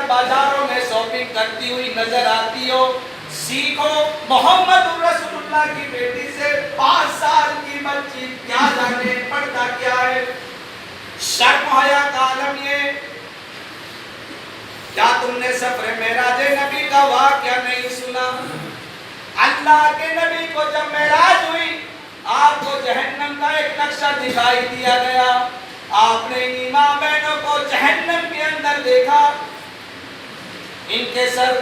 بازاروں میں شاپنگ کرتی ہوئی نظر آتی ہو، سیکھو محمد رسول اللہ کی بیٹی سے 5 سال کی بچی کیا جانے پڑھتا کیا ہے۔ شرم حیا کا عالم یہ، کیا تم نے سفر معراج نبی کا واقعہ نہیں سنا؟ اللہ کے نبی کو جب معراج ہوئی، آپ کو جہنم کا ایک نقشہ دکھائی دیا گیا، آپ نے ان ماں بہنوں کو جہنم کے اندر دیکھا، ان کے سر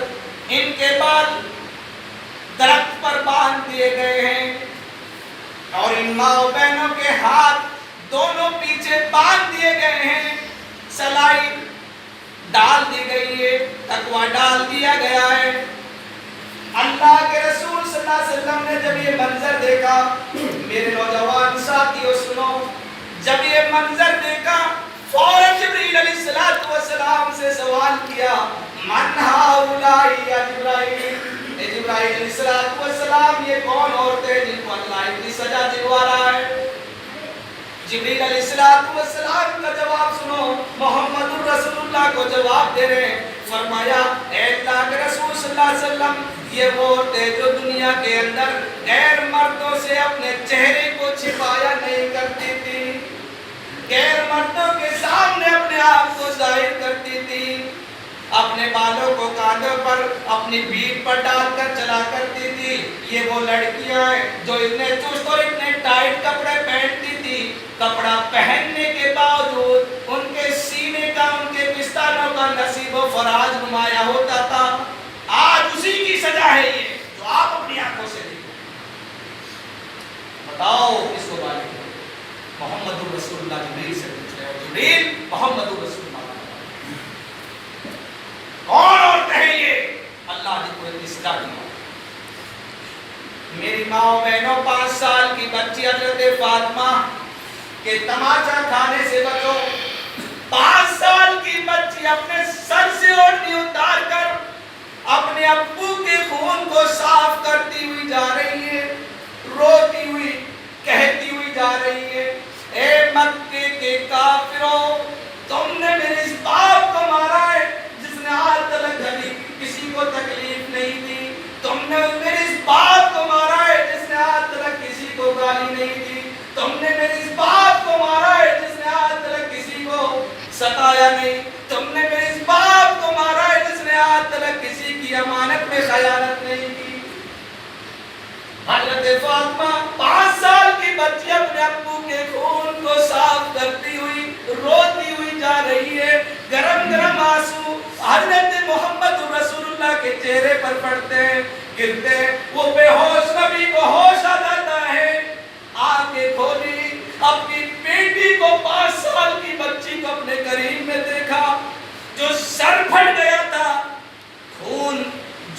ان کے بال درخت پر باندھ دیے گئے ہیں اور ان ماں بہنوں کے ہاتھ دونوں پیچھے باندھ دیے گئے ہیں، سلائی ڈال دی گئی ہے، تقوی ڈال دیا گیا ہے۔ اللہ کے رسول صلی اللہ علیہ وسلم نے جب یہ منظر دیکھا، میرے نوجوان ساتھیوں سنو، جب یہ منظر دیکھا فوراً جبریل علیہ السلام سے سوال کیا، من ہؤلاء یا جبرائیل، اے جبرائیل علیہ السلام یہ کون عورتیں ہیں جن کو اللہ اتنی سزا دلوا رہا ہے؟ جبریل علیہ السلام کا جواب سنو، محمد رسول اللہ کو جواب دے رہے ہیں، فرمایا اے اللہ کے رسول صلی اللہ علیہ وسلم، یہ وہ عورتیں جو دنیا کے اندر غیر مردوں سے اپنے چہرے کو چھپایا نہیں کرتی تھی، غیر مردوں کے سامنے اپنے آپ کو ظاہر کرتی تھی، اپنے بالوں کو کاندھوں پر اپنی پیٹھ پر ڈال کر چلا کرتی تھی۔ یہ وہ لڑکیاں ہیں جو اتنے چست اور اتنے ٹائٹ کپڑے پہنتی تھی، کپڑا پہننے کے باوجود ان کے سینے کا، ان کے پستانوں کا نصیب و فراز نمایاں ہوتا تھا۔ آج اسی کی سزا ہے یہ جو آپ اپنی آنکھوں سے دیکھو۔ بتاؤ اس کو بارے میں محمد رسول اللہ جبریل سے پوچھ رہے ہو، جبریل محمد رسول اللہ کون عورتیں ہیں یہ؟ اللہ نے کوئی سزا دیا۔ میری ماں و بہنوں، 5 سال کی بچی حضرت فاطمہ کے تماچا کھانے سے بچو۔ 5 سال کی بچی اپنے سر سے اوڑھنی اتار کر اپنے ابو کے خون کو صاف کرتی ہوئی جا رہی ہے، روتی ہوئی کہتی ہوئی جا رہی ہے، اے مکے کے کافروں، تم نے میرے اس باپ کو مارا ہے جس نے آج تک کبھی کسی کو تکلیف نہیں دی، تم نے میرے اس باپ کو مارا ہے جس نے آج تک کسی کو گالی نہیں دی، تم نے میرے اس باپ کو مارا ہے جس نے آج تک کسی کو ستایا نہیں، تم نے میرے اس باپ کو مارا ہے جس نے آج تک کسی کی امانت میں خیانت نہیں کی۔ حضرت فاطمہ 5 سال کی بچی اپنے ابو کے خون کو صاف کرتی ہوئی روتی ہوئی جا رہی ہے، گرم گرم آنسو حضرت محمد رسول اللہ کے چہرے پر پڑتے ہیں، گرتے ہیں، وہ بے ہوش نبی کو ہوش آ جاتا ہے، آنکھیں کھولی، اپنی بیٹی کو 5 سال کی بچی کو اپنے قریب میں دیکھا، جو سر پھٹ گیا تھا، خون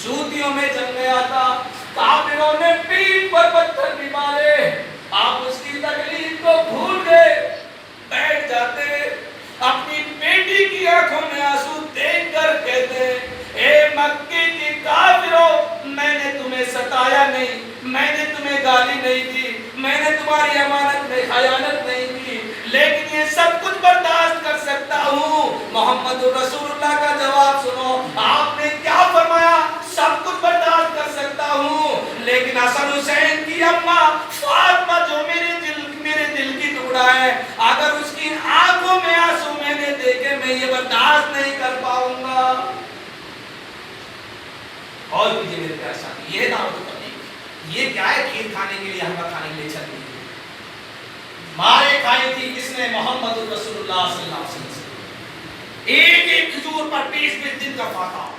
جوتیوں میں جم گیا تھا، کافروں نے پیٹھ پر پتھر بھی مارے، آپ اس کی تکلیف کو بھول گئے، بیٹھ جاتے، اپنی بیٹی کی آنکھوں میں آنسو دیکھ کر کہتے، اے مکے کے کافروں، میں نے تمہیں ستایا نہیں، میں نے تمہیں گالی نہیں دی، میں نے تمہاری امانت میں خیانت نہیں کی، لیکن یہ سب کچھ برداشت کر سکتا ہوں۔ محمد رسول اللہ کا جواب سنو، آپ نے کیا فرمایا؟ سب کچھ برداشت کر سکتا ہوں، لیکن حسن حسین کی اماں فاطمہ جو میرے دل کی ٹکڑا ہے، اگر اس کی آنکھوں میں آنسو میں نے دیکھے، میں یہ برداشت نہیں کر پاؤں گا۔ اور مجھے میرے پیارے ساتھی، یہ دعوت کرنے کی، یہ کیا ہے؟ کھیر کھانے کے لیے، حلوہ کھانے کے لیے چل رہی ہے۔ مارے کھائی تھی کس نے؟ محمد رسول اللہ صلی اللہ علیہ وسلم۔ ایک ایک کھجور پر 20 دن کا فاتحہ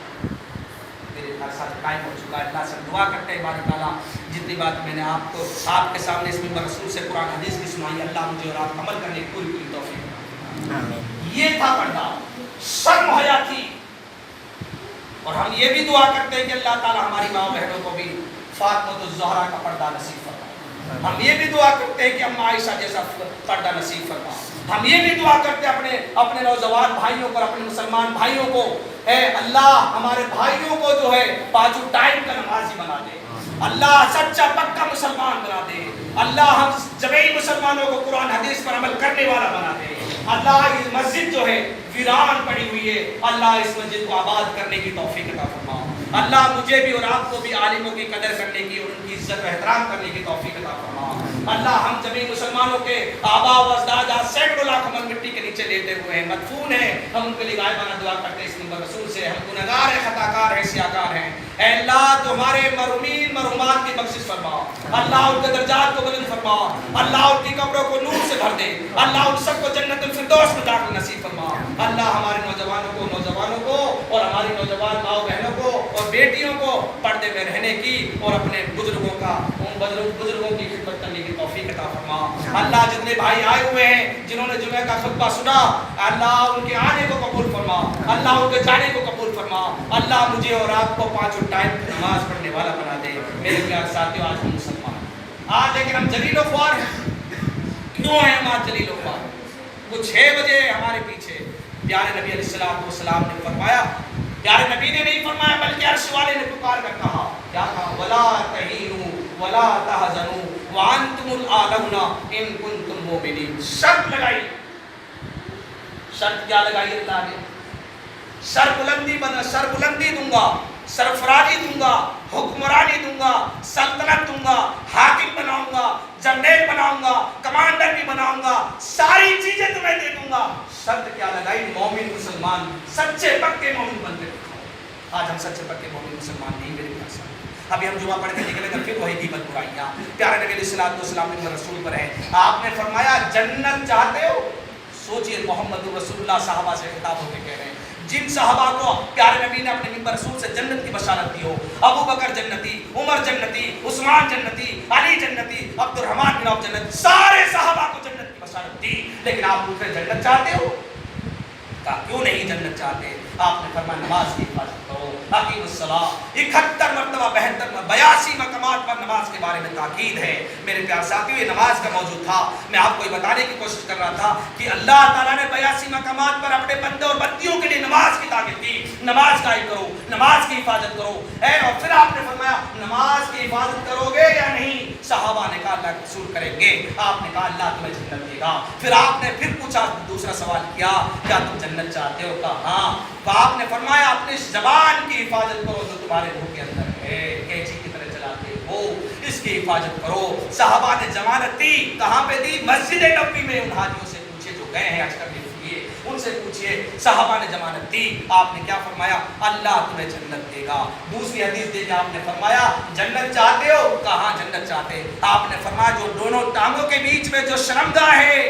میرے پیارے ساتھی قائم ہو چکا ہے۔ اللہ سے دعا کرتے ہیں بارک تعالیٰ جتنی بات میں نے آپ کو آپ کے سامنے اس منبر رسول سے قرآن حدیث کی سنائی، اللہ مجھے اور آپ کو عمل کرنے کی پوری توفیق عطا۔ یہ تھا پردہ، شرم حیا تھی، اور ہم یہ بھی دعا کرتے ہیں کہ اللہ تعالیٰ ہماری ماں بہنوں کو بھی فاطمہ الزہرا کا پردہ نصیب فرمائے۔ ہم یہ بھی دعا کرتے ہیں کہ اماں عائشہ جیسا پردہ نصیب فرما۔ ہم یہ بھی دعا کرتے ہیں اپنے نوجوان بھائیوں کو، اپنے مسلمان بھائیوں کو، اے اللہ ہمارے بھائیوں کو جو ہے پانچوں ٹائم کا نمازی بنا دے، اللہ سچا پکا مسلمان بنا دے، اللہ ہم جمیع مسلمانوں کو قرآن حدیث پر عمل کرنے والا بنا دے۔ अल्लाह इस मस्जिद जो है वीरान पड़ी हुई है, अल्लाह इस मस्जिद को आबाद करने की तौफीक अता फरमा। अल्लाह मुझे भी और आपको भी आलिमों की कदर करने की और उनकी इज्जत और एहतराम करने की तौफीक अता फरमा। अल्लाह हम जमी मुसलमानों के आबा व अजदाद आज सैकड़ों लाख अमल मिट्टी के नीचे लेटे हुए हैं, मदफून हैं, हम उनके लिए गायबाना दुआ करते हैं इस नंबर रसूल से। हम गुनहगार हैं, खताकार हैं, सियाकार हैं। ऐ अल्लाह तो हमारे मरहूमीन मरहूमात की बख्शिश फरमा, अल्लाह उनके दर्जात को बुलंद फरमा, अल्लाह उनकी कब्रों को नूर से भर दे, अल्लाह उन सबको जन्नतुल फिरदौस में दाखिल नसीब फरमा। अल्लाह हमारे नौजवानों को और हमारी नौजवान माओ बहनों को और बेटियों को पर्दे में रहने की और अपने बुजुर्गों का उन बुजुर्गों की खिदमत करने की तौफीक अता फरमा। अल्लाह जितने भाई आए हुए हैं, जिन्होंने जुमे का खुतबा सुना, अल्लाह उनके आने को कबूल फरमा, अल्लाह उनके जाने को कबूल फरमा। अल्लाह मुझे और आपको पांचों टाइम की नमाज पढ़ने वाला बना दे। मेरे प्यारे साथियों, आज हम मुसलमान आज लेकिन हम जलीलो ख्वार हैं। क्यों हैं हम आज जलीलो ख्वार? वो 6 बजे हमारे पीछे प्यारे नबी अलैहिस्सलाम ने फरमाया, प्यारे नबी ने नहीं फरमाया बल्कि अर्श वाले ने पुकार कर कहा, क्या कहा? वला तहीनु वला तहजनु व अंतुमुल आलौना इन कुंतुम मुमिनीन। शर्त लगाई। शर्त क्या लगाई अल्लाह ने? सर बुलंदी दूंगा, सरफराजी दूंगा, हुक्मरानी दूंगा, सल्तनत दूंगा, हाकिम बनाऊंगा, जनरल बनाऊंगा, कमांडर भी बनाऊंगा, सारी चीजें तुम्हें दे दूंगा। शर्त क्या लगाई? मोमिन मुसलमान, सच्चे पक्के मोमिन बनते दिखाओ। आज हम सच्चे पक्के मोमिन मुसलमान नहीं मेरे प्यारे साहब। अभी हम जुमा पढ़ के निकलेंगे फिर वही गीबत बुराइयां। प्यारे नबी अलैहिस्सलाम ने रसूल पर है, आपने फरमाया जन्नत चाहते हो? सोचिए मोहम्मद रसूलुल्लाह साहबा से खिताब होकर कह रहे हैं, जिन साहबा को प्यारे नबी ने अपने मिंबर रसूल से जन्नत की बशारत दी हो, अबू बकर जन्नती, उमर जन्नती, उस्मान जन्नती, अली जन्नती, अब्दुर्रहमान बिन औफ जन्नती, सारे साहबा को जन्नत की बशारत दी, लेकिन आप पूछ रहे जन्नत चाहते हो? कहा क्यों नहीं जन्नत चाहते? आपने फरमाया नमाज की हिफाजत करो, अकीमुस्सलाह। 71 मरतबा 82 मकामात पर नमाज के बारे में ताकीद है। मेरे प्यारे साथियों, ये नमाज का मौजूद था। मैं आपको ये बताने की कोशिश कर रहा था कि अल्लाह ताला ने 82 मकामात पर अपने बंदे और बंदियों के लिए नमाज की ताकीद की। नमाज कायम करो, नमाज की हिफाजत करो। और फिर आपने फरमाया नमाज की हिफाजत करोगे या नहीं? सहाबा ने कहा अल्लाह के रसूल करेंगे। आपने कहा अल्लाह तुम्हें जन्नत देगा। फिर आपने फिर पूछा, दूसरा सवाल किया, क्या तुम जन्नत चाहते हो? कहा हाँ। तो आपने फरमाया अपनी ज़बान की हिफाजत करो जो तुम्हारे मुंह के अंदर है, कैंची की तरह चलाते हो, इसकी हिफाजत करो। साहबा ने जमानत दी। कहाँ पे दी? मस्जिद नबवी में। उन हाजियों से पूछिए जो गए हैं आज करने के लिए, उनसे पूछिए। साहबा ने जमानत दी। आपने क्या फरमाया? अल्लाह तुम्हें जन्नत देगा। दूसरी हदीस देके आपने फरमाया जन्नत चाहते हो? कहाँ जन्नत चाहते? आपने फरमाया जो दोनों टांगों के बीच में जो शर्मगाह है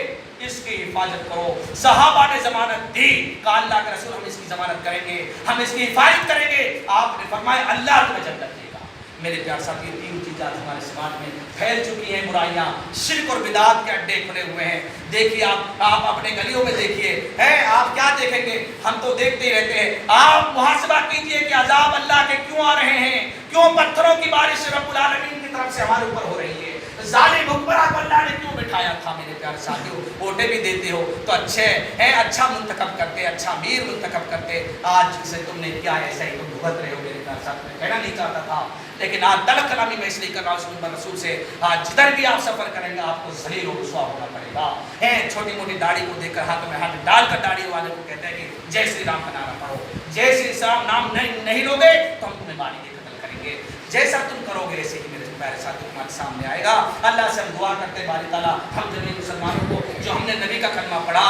इसकी हिफाजत करो। सहाबा ने जमानत दी। कहा अल्लाह के रसूल हम इसकी जमानत करेंगे, हम इसकी हिफाजत करेंगे। आपने फरमाया अल्लाह तुम्हें जन्नत देगा। मेरे प्यारे साथी, 3 चीज़ें आज हमारे समाज में फैल चुकी हैं बुराइयां, शिर्क और बिदात के अड्डे खुले हुए हैं। देखिए आप अपने गलियों में देखिए, है आप क्या देखेंगे? हम तो देखते ही रहते हैं। आप मुहासबा कीजिए कि अजाब अल्लाह के क्यों आ रहे हैं, क्यों पत्थरों की बारिश रब्बुल आलमीन की तरफ से हमारे ऊपर हो रही है। जालिम हुक्मरान को अल्लाह ने क्यों बिठाया था? मेरे प्यारे साथियों, वोटे भी देते हो तो अच्छे हैं, अच्छा मुंतखब करते, अच्छा अमीर मुंतखब करते। आज से तुमने क्या ऐसा ही तुम भुगत रहे हो। मेरे प्यारे साथियों, मैं कहना नहीं चाहता था, लेकिन आज तलक कलामी मैं इसलिए कर रहा हूँ रसूल से। आज जिधर भी आप सफर करेंगे आपको जलील और रुसवा होना पड़ेगा। है छोटी मोटी दाढ़ी को देखकर हाथ में हाथ डालकर दाढ़ी वाले को कहते हैं कि जय श्री राम का नारा पढ़ो। जय श्री राम नाम नहीं लोगे तो हम तुम्हें मारेंगे, कत्ल करेंगे। जैसा तुम करोगे ऐसे ही मेरे प्यारे साथियों तुम्हारे सामने आएगा। अल्लाह से हम दुआ करते हैं बारी ताला हम जमीन मुसलमानों को जो हमने नबी का कलमा पढ़ा,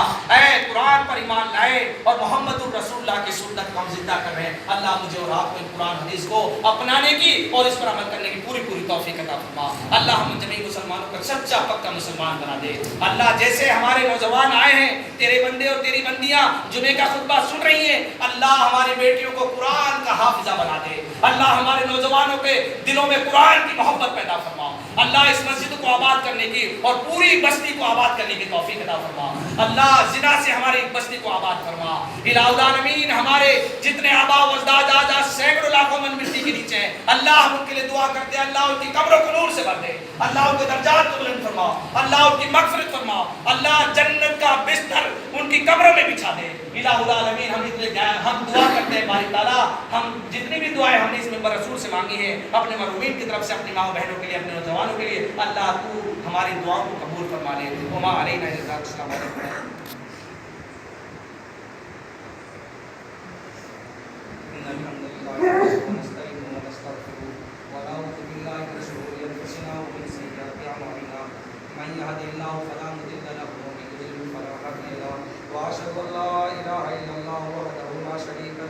कुरान पर ईमान लाए और मोहम्मद रसूलुल्लाह की सुन्नत को हम जिंदा कर रहे हैं, अल्लाह मुझे और आपको कुरान हदीस को अपनाने की और इस पर अमल करने की पूरी तौफीक अता फरमा। अल्लाह हम जमीन मुसलमानों का सच्चा पक्का मुसलमान बना दे। अल्लाह जैसे हमारे नौजवान आए हैं, तेरे बंदे और तेरी बंदियां जुमे का खुतबा सुन रही हैं, अल्लाह हमारी बेटियों को कुरान का हाफिजा बना दे। अल्लाह हमारे नौजवानों के दिलों में कुरान की मोहब्बत पैदा फरमा। अल्लाह इस मस्जिद को आबाद करने की और पूरी बस्ती को आबाद करने की तौफीक अता फरमा। अल्लाह जिना से हमारी बस्ती को आबाद फरमा। इलाहुल आलमीन हमारे जितने आबा व अजदाद आज सैकड़ों लाखों मन मिट्टी के नीचे हैं, अल्लाह हम उनके लिए दुआ करते हैं, अल्लाह उनकी कब्रों को नूर से भर दे, अल्लाह उनके दर्जात को बुलंद फरमा, अल्लाह उनकी मगफिरत फरमा, अल्लाह जन्नत का बिस्तर उनकी कब्रों में बिछा दे। इलाहुल आलमीन हम दुआ करते हैं बारी ताला, हम जितनी भी दुआएं हमने इस मिंबर रसूल से मांगी है अपने मरहूमीन की तरफ से, अपनी माँ बहनों के लिए, अपने नौजवानों के लिए, अल्लाह तू हमारी दुआओं को कबूल फरमा ले।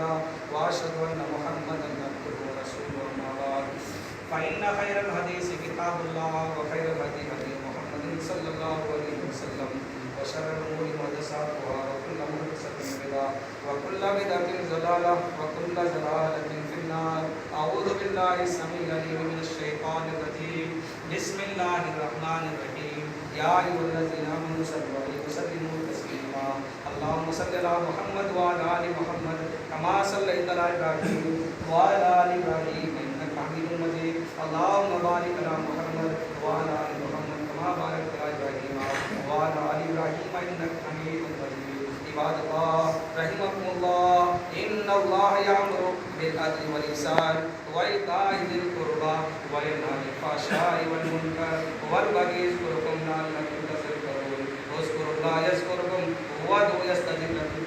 له وأشهد أن محمدا عبده ورسوله أما بعد فإن خير الحديث كتاب الله وخير الهدي هدي محمد صلى الله عليه وسلم وشر الأمور محدثاتها وكل محدثة بدعة وكل بدعة ضلالة وكل ضلالة في النار أعوذ بالله السميع العليم من الشيطان الرجيم بسم الله الرحمن الرحيم يا أيها الذين آمنوا صلوا عليه وسلموا تسليما اللهم صل على محمد وعلى آل محمد كما صليت على إبراهيم وعلى آل إبراهيم إنك حميد مجيد اللهم بارك على محمد وعلى آل محمد كما باركت على إبراهيم وعلى آل إبراهيم إنك حميد مجيد عباد الله رحمكم الله إن الله يأمر بالعدل والإحسان وإيتاء ذي القربى وينهى عن الفحشاء والمنكر والبغي يعظكم لعلكم تذكرون اذكروا الله يذكركم وادعوه يستجب لكم